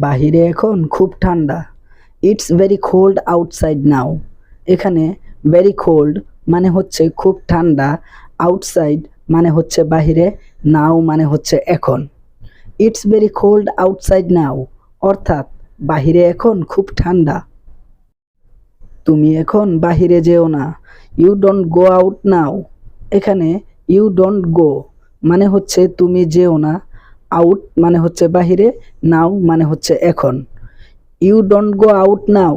বাহিরে এখন খুব ঠান্ডা। ইটস ভেরি কোল্ড আউটসাইড নাও। এখানে ভেরি কোল্ড মানে হচ্ছে খুব ঠান্ডা, আউটসাইড মানে হচ্ছে বাহিরে, নাও মানে হচ্ছে এখন। ইটস ভেরি কোল্ড আউটসাইড নাও অর্থাৎ বাহিরে এখন খুব ঠান্ডা। তুমি এখন বাহিরে যেও না। You don't go out now. এখানে ইউ ডোন্ট গো মানে হচ্ছে তুমি যেও না, আউট মানে হচ্ছে বাহিরে, নাও মানে হচ্ছে এখন। You don't go out now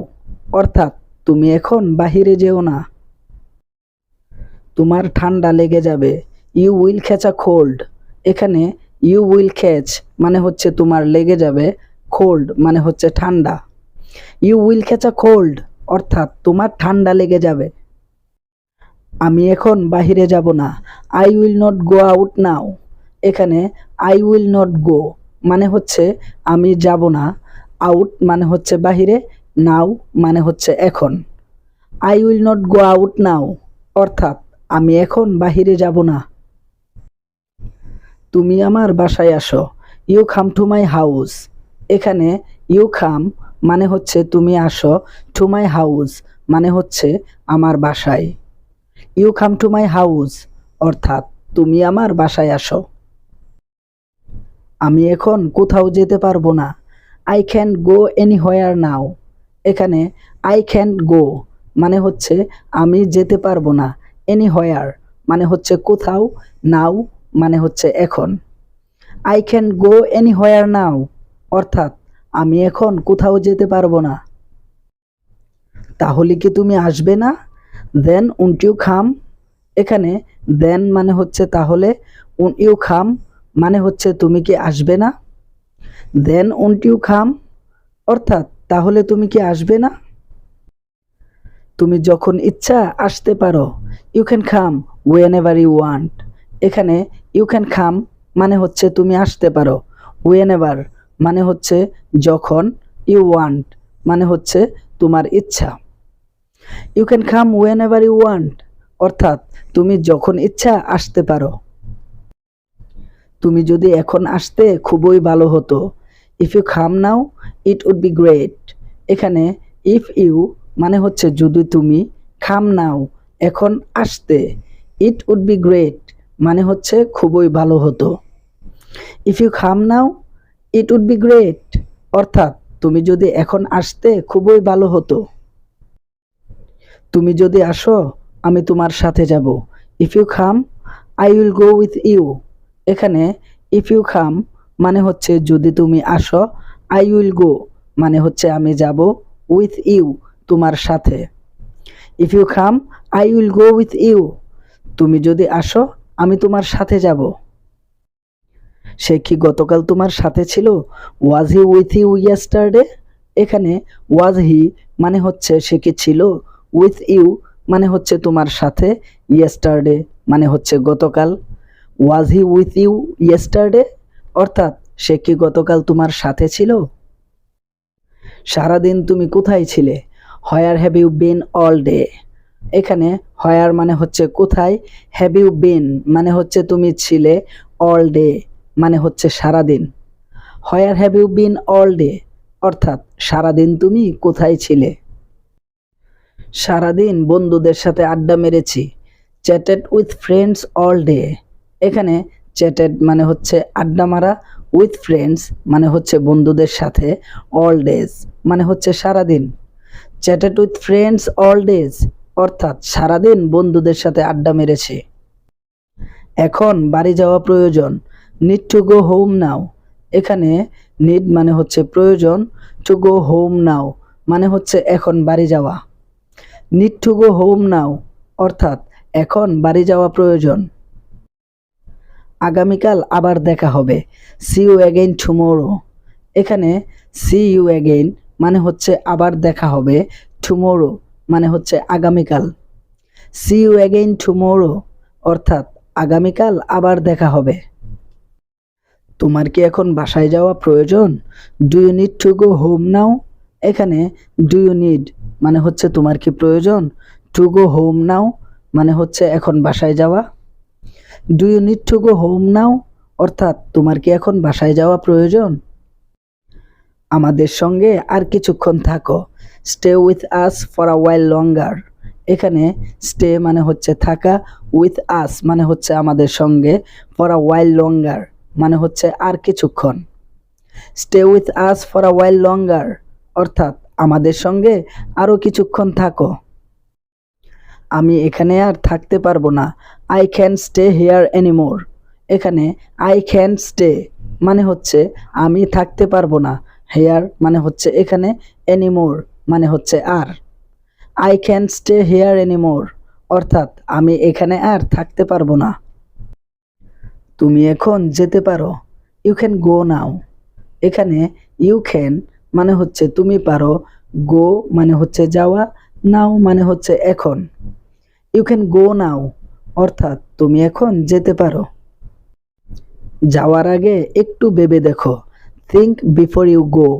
অর্থাৎ তুমি এখন বাহিরে যেও না। তোমার ঠান্ডা লেগে যাবে। You will catch a cold. এখানে ইউ উইল ক্যাচ মানে হচ্ছে তোমার লেগে যাবে, কোল্ড মানে হচ্ছে ঠান্ডা। You will catch a cold অর্থাৎ তোমার ঠান্ডা লেগে যাবে। আমি এখন বাহিরে যাব না। I will not go out now. এখানে আই উইল নট গো মানে হচ্ছে আমি যাব না, আউট মানে হচ্ছে বাহিরে, নাও মানে হচ্ছে এখন। I will not go out now অর্থাৎ আমি এখন বাহিরে যাব না। তুমি আমার বাসায় আসো। You come to my house. এখানে ইউ কাম মানে হচ্ছে তুমি আসো, টু মাই হাউস মানে হচ্ছে আমার বাসায়। You come to my house অর্থাৎ তুমি আমার বাসায় আসো। আমি এখন কোথাও যেতে পারবো না। আই ক্যান্ট গো এনিহোয়ার নাও। এখানে আই ক্যান্ট গো মানে হচ্ছে আমি যেতে পারবো না, এনিহোয়ার মানে হচ্ছে কোথাও, নাও মানে হচ্ছে এখন। আই ক্যান্ট গো এনিহোয়ার নাও অর্থাৎ আমি এখন কোথাও যেতে পারবো না। তাহলে কি তুমি আসবে না? দেন উন্ট ইউ খাম। এখানে দেন মানে হচ্ছে তাহলে, ইউ খাম মানে হচ্ছে তুমি কি আসবে না। দেন উন্ট ইউ খাম অর্থাৎ তাহলে তুমি কি আসবে না। তুমি যখন ইচ্ছা আসতে পারো। You can come whenever you want. এখানে ইউ ক্যান কাম মানে হচ্ছে তুমি আসতে পারো, ওয়েন এভার মানে হচ্ছে যখন, ইউ ওয়ান্ট মানে হচ্ছে তোমার ইচ্ছা। You can come whenever you want অর্থাৎ তুমি যখন ইচ্ছা আসতে পারো। তুমি যদি এখন আসতে খুবই ভালো হতো। If you come now it would be great. এখানে ইফ ইউ মানে হচ্ছে যদি তুমি, কাম নাও এখন আসতে, ইট উড বি গ্রেট মানে হচ্ছে খুবই ভালো হতো। If you come now it would be great অর্থাৎ তুমি যদি এখন আসতে খুবই ভালো হতো। তুমি যদি আসো আমি তোমার সাথে যাব। If you come I will go with you. এখানে ইফ ইউ কাম মানে হচ্ছে যদি তুমি আসো, আই উইল গো মানে হচ্ছে আমি যাব, উইথ ইউ তোমার সাথে। If you come I will go with you. তুমি যদি আসো আমি তোমার সাথে যাব। সে কি গতকাল তোমার সাথে ছিল? ওয়াজ হি উইথ ইউ ইয়েস্টারডে। এখানে ওয়াজ হি মানে হচ্ছে সে কি ছিল, উইথ ইউ মানে হচ্ছে তোমার সাথে, ইয়েস্টারডে মানে হচ্ছে গতকাল। ওয়াজ হি উইথ ইউ ইয়েস্টারডে অর্থাৎ সে কি গতকাল তোমার সাথে ছিল। সারাদিন তুমি কোথায় ছিলে? Where have you been all day. এখানে হোয়ার মানে হচ্ছে কোথায়, হ্যাভ ইউ বিন মানে হচ্ছে তুমি ছিলে, অল ডে মানে হচ্ছে সারাদিন। Where have you been all day অর্থাৎ সারাদিন তুমি কোথায় ছিলে। সারাদিন বন্ধুদের সাথে আড্ডা মেরেছি। চ্যাটেড উইথ ফ্রেন্ডস অল ডে। এখানে চ্যাটেড মানে হচ্ছে আড্ডা মারা, উইথ ফ্রেন্ডস মানে হচ্ছে বন্ধুদের সাথে, অল ডেজ মানে হচ্ছে সারাদিন। চ্যাটেড উইথ ফ্রেন্ডস অল ডেজ অর্থাৎ সারাদিন বন্ধুদের সাথে আড্ডা মেরেছি। এখন বাড়ি যাওয়া প্রয়োজন। Need to go home now. এখানে নিড মানে হচ্ছে প্রয়োজন, টু গো হোম নাও মানে হচ্ছে এখন বাড়ি যাওয়া। Need to go home now অর্থাৎ এখন বাড়ি যাওয়া প্রয়োজন। আগামীকাল আবার দেখা হবে। See you again tomorrow. এখানে সি ইউ অ্যাগেইন মানে হচ্ছে আবার দেখা হবে, টুমোরো মানে হচ্ছে আগামীকাল। সি ইউ অ্যাগেইন টুমোরো অর্থাৎ আগামীকাল আবার দেখা হবে। তোমার কি এখন বাসায় যাওয়া প্রয়োজন? Do you need to go home now. এখানে ডু ইউ নিড মানে হচ্ছে তোমার কি প্রয়োজন, টু গো হোম নাও মানে হচ্ছে এখন বাসায় যাওয়া। Do you need to go home now অর্থাৎ তোমার কি এখন বাসায় যাওয়া প্রয়োজন। আমাদের সঙ্গে আর কিছুক্ষণ থাকো। Stay with us for a while longer. এখানে স্টে মানে হচ্ছে থাকা, উইথ আস মানে হচ্ছে আমাদের সঙ্গে, ফর আ ওয়াইল লঙ্গার মানে হচ্ছে আর কিছুক্ষণ। Stay with us for a while longer অর্থাৎ আমাদের সঙ্গে আরও কিছুক্ষণ থাকো। আমি এখানে আর থাকতে পারবো না। I can stay here anymore. এখানে আই ক্যান স্টে মানে হচ্ছে আমি থাকতে পারবো না, হেয়ার মানে হচ্ছে এখানে, এনিমোর মানে হচ্ছে আর। I can stay here anymore অর্থাৎ আমি এখানে আর থাকতে পারবো না। তুমি এখন যেতে পারো। ইউ ক্যান গো নাও। এখানে ইউ ক্যান মানে হচ্ছে তুমি পারো, গো মানে হচ্ছে যাওয়া, নাও মানে হচ্ছে এখন। ইউ ক্যান গো নাও অর্থাৎ তুমি এখন যেতে পারো। যাওয়ার আগে একটু ভেবে দেখো। Think before you go.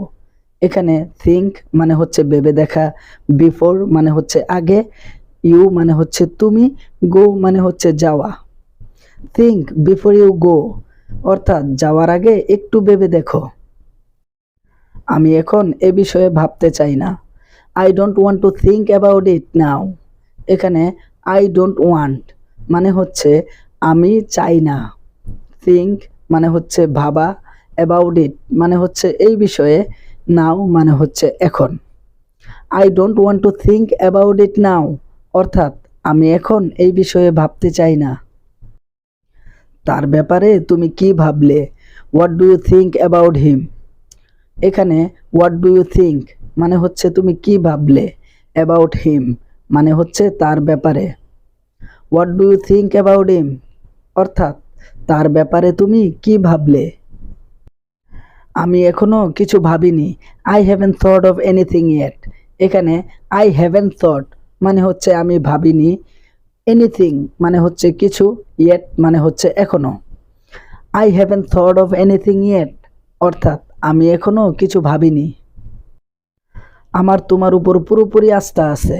এখানে থিঙ্ক মানে হচ্ছে ভেবে দেখা, বিফোর মানে হচ্ছে আগে, ইউ মানে হচ্ছে তুমি, গো মানে হচ্ছে যাওয়া। থিঙ্ক বিফোর ইউ গো অর্থাৎ যাওয়ার আগে একটু ভেবে দেখো। আমি এখন এ বিষয়ে ভাবতে চাই না। I don't want to think about it now. এখানে আই ডোন্ট ওয়ান্ট মানে হচ্ছে আমি চাই না, থিঙ্ক মানে হচ্ছে ভাবা, অ্যাবাউট ইট মানে হচ্ছে এই বিষয়ে, নাও মানে হচ্ছে এখন। I don't want to think about it now অর্থাৎ আমি এখন এই বিষয়ে ভাবতে চাই না। তার ব্যাপারে তুমি কি ভাবলে? What do you think about him. এখানে হোয়াট ডু ইউ থিঙ্ক মানে হচ্ছে তুমি কি ভাবলে, অ্যাবাউট হিম মানে হচ্ছে তার ব্যাপারে। What do you think about him অর্থাৎ তার ব্যাপারে তুমি কি ভাবলে। আমি এখনো কিছু ভাবিনি। I haven't thought of anything yet. এখানে আই হ্যাভেন থট মানে হচ্ছে আমি ভাবিনি, এনিথিং মানে হচ্ছে কিছু, ইয়েট মানে হচ্ছে এখনো। I haven't thought of anything yet অর্থাৎ আমি এখনো কিছু ভাবিনি। আমার তোমার উপর পুরোপুরি আস্থা আছে।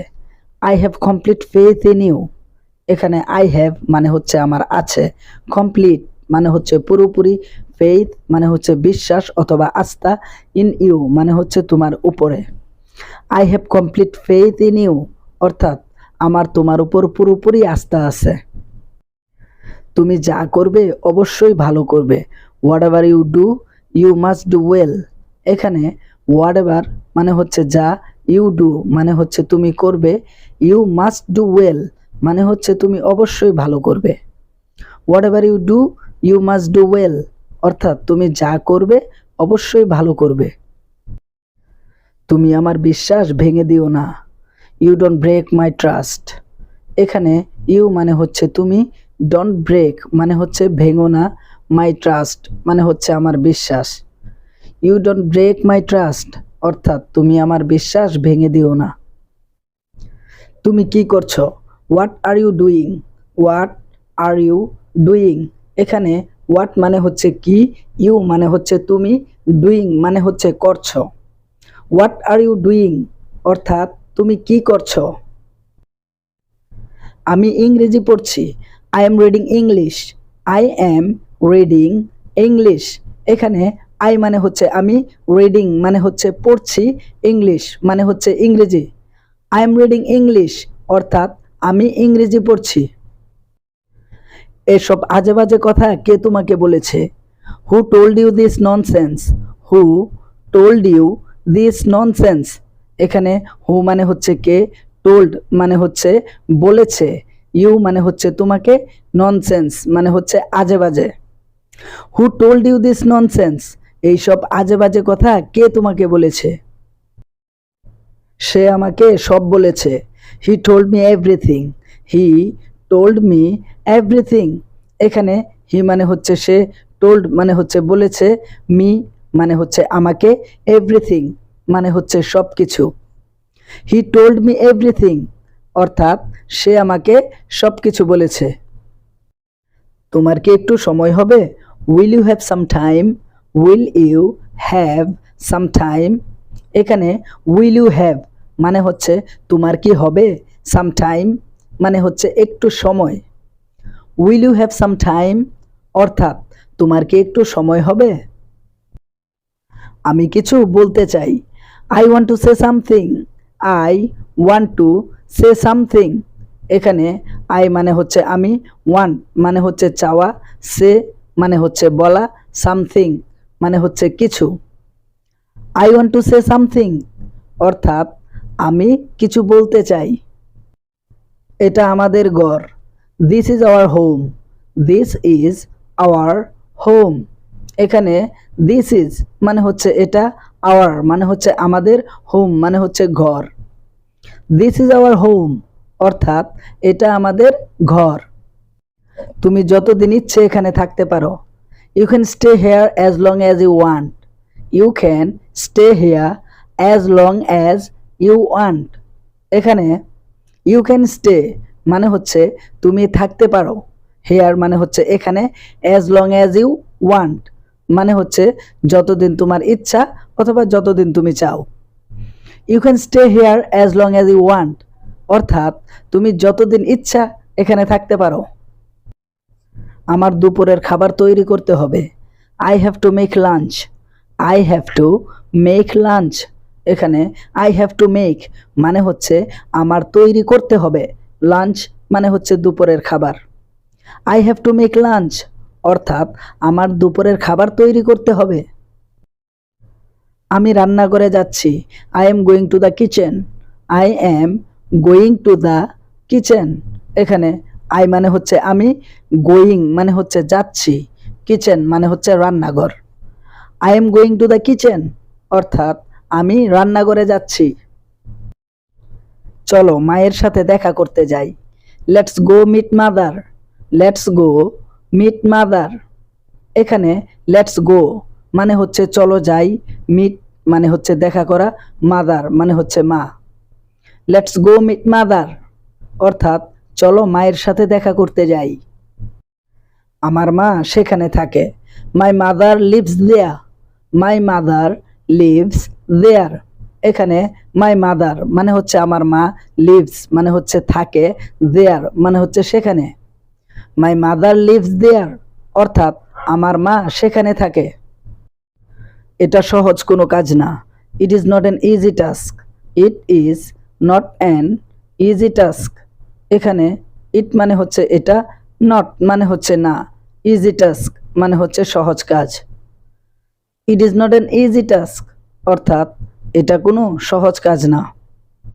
I have complete faith in you. এখানে আই হ্যাভ মানে হচ্ছে আমার আছে, কমপ্লিট মানে হচ্ছে পুরোপুরি, ফেইথ মানে হচ্ছে বিশ্বাস অথবা আস্থা, ইন ইউ মানে হচ্ছে তোমার উপরে। I have complete faith in you অর্থাৎ আমার তোমার উপর পুরোপুরি আস্থা আছে। তুমি যা করবে অবশ্যই ভালো করবে। Whatever you do you must do well. এখানে হোয়াট এভার মানে হচ্ছে যা, ইউ ডু মানে হচ্ছে তুমি করবে, ইউ মাস্ট ডু ওয়েল মানে হচ্ছে তুমি অবশ্যই ভালো করবে। Whatever you do you must do well অর্থাৎ তুমি যা করবে অবশ্যই ভালো করবে। তুমি আমার বিশ্বাস ভেঙে দিও না। You don't break my trust. এখানে ইউ মানে হচ্ছে তুমি, ডোন্ট ব্রেক মানে হচ্ছে ভেঙো না, মাই ট্রাস্ট মানে হচ্ছে আমার বিশ্বাস। You don't break my trust অর্থাৎ তুমি আমার বিশ্বাস ভেঙে দিও না। তুমি কি করছো? What are you doing. What are you doing. এখানে হোয়াট মানে হচ্ছে কি, ইউ মানে হচ্ছে তুমি, ডুইং মানে হচ্ছে করছো। হোয়াট আর ইউ ডুইং অর্থাৎ তুমি কি করছো। আমি ইংরেজি পড়ছি। I am reading English. I am reading English. এখানে আই মানে হচ্ছে আমি, রিডিং মানে হচ্ছে পড়ছি, ইংলিশ মানে হচ্ছে ইংরেজি। আই এম রিডিং ইংলিশ অর্থাৎ আমি ইংরেজি পড়ছি। এসব আজে বাজে কথা কে তোমাকে বলেছে? Who told you this nonsense. Who told you this nonsense. এখানে হু মানে হচ্ছে কে, টোল্ড মানে হচ্ছে বলেছে, ইউ মানে হচ্ছে তোমাকে, ননসেন্স মানে হচ্ছে আজে বাজে। Who told you this nonsense এইসব আজে বাজে কথা কে তোমাকে বলেছে? সে আমাকে সব বলেছে। He told me everything. He told me everything. এখানে হি মানে হচ্ছে সে, টোল্ড মানে হচ্ছে বলেছে, মি মানে হচ্ছে আমাকে, এভরিথিং মানে হচ্ছে সব কিছু। হি টোল্ড মি এভরিথিং অর্থাৎ সে আমাকে সব কিছু বলেছে। তোমার কি একটু সময় হবে? Will you have some time. Will you have some time. এখানে উইল ইউ হ্যাভ মানে হচ্ছে তোমার কি হবে, সাম টাইম মানে হচ্ছে একটু সময়। Will you have some time অর্থাৎ তোমার কি একটু সময় হবে? আমি কিছু বলতে চাই। I want to say something. I want to say something. এখানে আই মানে হচ্ছে আমি, ওয়ান্ট মানে হচ্ছে চাওয়া, সে মানে হচ্ছে বলা, সামথিং মানে হচ্ছে কিছু। I want to say something অর্থাৎ আমি কিছু বলতে চাই। এটা আমাদের ঘর। This is our home. This is our home. এখানে দিস ইজ মানে হচ্ছে এটা, আওয়ার মানে হচ্ছে আমাদের, হোম মানে হচ্ছে ঘর। দিস ইজ আওয়ার হোম অর্থাৎ এটা আমাদের ঘর। তুমি যতদিন ইচ্ছে এখানে থাকতে পারো। You can stay here as long as you want. You can stay here as long as you want. এখানে ইউ ক্যান স্টে মানে হচ্ছে তুমি থাকতে পারো, হেয়ার মানে হচ্ছে এখানে, as long as you want মানে হচ্ছে যতদিন তোমার ইচ্ছা অথবা যতদিন তুমি চাও। You can stay here as long as you want অর্থাৎ তুমি যতদিন ইচ্ছা এখানে থাকতে পারো। আমার দুপুরের খাবার তৈরি করতে হবে। I have to make lunch. I have to make lunch. এখানে আই হ্যাভ টু মেক মানে হচ্ছে আমার তৈরি করতে হবে, লাঞ্চ মানে হচ্ছে দুপুরের খাবার। I have to make lunch অর্থাৎ আমার দুপুরের খাবার তৈরি করতে হবে। আমি রান্নাঘরে যাচ্ছি। I am going to the kitchen. I am going to the kitchen. এখানে আই মানে হচ্ছে আমি, গোয়িং মানে হচ্ছে যাচ্ছি, কিচেন মানে হচ্ছে রান্নাঘর। I am going to the kitchen অর্থাৎ আমি রান্নাঘরে যাচ্ছি। চলো মায়ের সাথে দেখা করতে যাই। Let's go meet mother. Let's go meet mother. এখানে লেটস গো মানে হচ্ছে চলো যাই, মিট মানে হচ্ছে দেখা করা, মাদার মানে হচ্ছে মা। লেটস গো মিট মাদার অর্থাৎ চলো মায়ের সাথে দেখা করতে যাই। আমার মা সেখানে থাকে। My mother lives there. My mother lives there. এখানে মাই মাদার মানে হচ্ছে আমার মা, লিভস মানে হচ্ছে থাকে, দেয়ার মানে হচ্ছে সেখানে। মাই মাদার লিভস দেয়ার অর্থাৎ আমার মা সেখানে থাকে। এটা সহজ কোনো কাজ না। It is not an easy task. It is not an easy task. এখানে ইট মানে হচ্ছে এটা, নট মানে হচ্ছে না, ইজি টাস্ক মানে হচ্ছে সহজ কাজ। It is not an easy task অর্থাৎ এটা কোনো সহজ কাজ না।